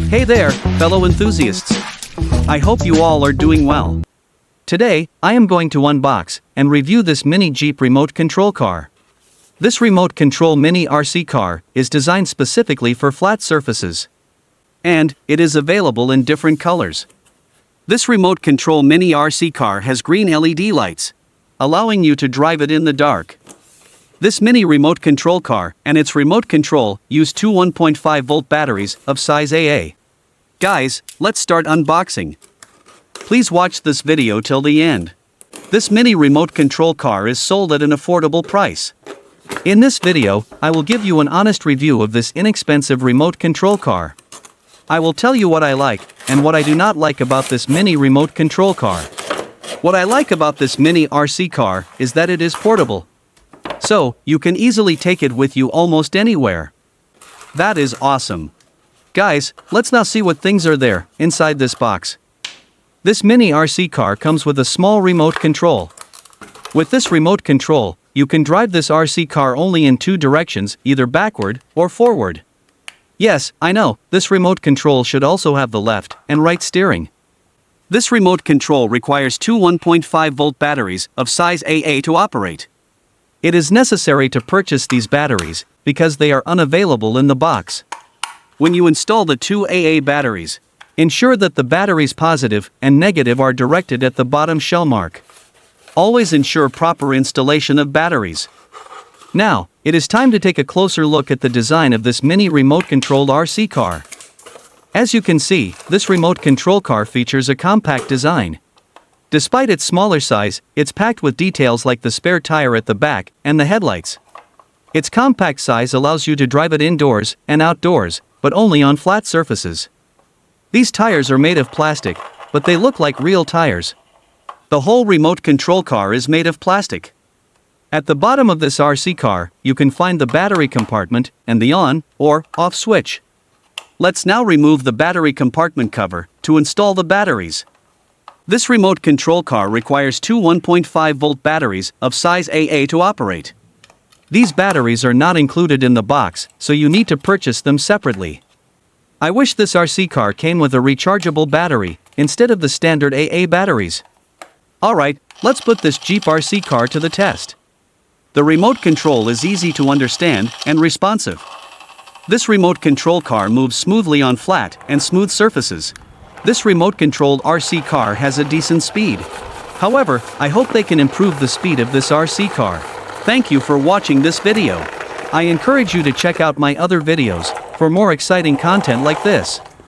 Hey there, fellow enthusiasts. I hope you all are doing well. Today, I am going to unbox and review this mini Jeep remote control car. This remote control mini RC car is designed specifically for flat surfaces. And it is available in different colors. This remote control mini RC car has green LED lights, allowing you to drive it in the dark. This mini remote control car and its remote control use two 1.5 volt batteries of size AA. Guys, let's start unboxing. Please watch this video till the end. This mini remote control car is sold at an affordable price. In this video, I will give you an honest review of this inexpensive remote control car. I will tell you what I like and what I do not like about this mini remote control car. What I like about this mini RC car is that it is portable. So, you can easily take it with you almost anywhere. That is awesome. Guys, let's now see what things are there inside this box. This mini RC car comes with a small remote control. With this remote control, you can drive this RC car only in two directions, either backward or forward. Yes, I know, this remote control should also have the left and right steering. This remote control requires two 1.5 volt batteries of size AA to operate. It is necessary to purchase these batteries because they are unavailable in the box. When you install the two AA batteries, ensure that the batteries positive and negative are directed at the bottom shell mark. Always ensure proper installation of batteries. Now, it is time to take a closer look at the design of this mini remote-controlled RC car. As you can see, this remote control car features a compact design. Despite its smaller size, it's packed with details like the spare tire at the back and the headlights. Its compact size allows you to drive it indoors and outdoors, but only on flat surfaces. These tires are made of plastic, but they look like real tires. The whole remote control car is made of plastic. At the bottom of this RC car, you can find the battery compartment and the on or off switch. Let's now remove the battery compartment cover to install the batteries. This remote control car requires two 1.5 volt batteries of size AA to operate. These batteries are not included in the box, so you need to purchase them separately. I wish this RC car came with a rechargeable battery instead of the standard AA batteries. Alright, let's put this Jeep RC car to the test. The remote control is easy to understand and responsive. This remote control car moves smoothly on flat and smooth surfaces. This remote-controlled RC car has a decent speed. However, I hope they can improve the speed of this RC car. Thank you for watching this video. I encourage you to check out my other videos for more exciting content like this.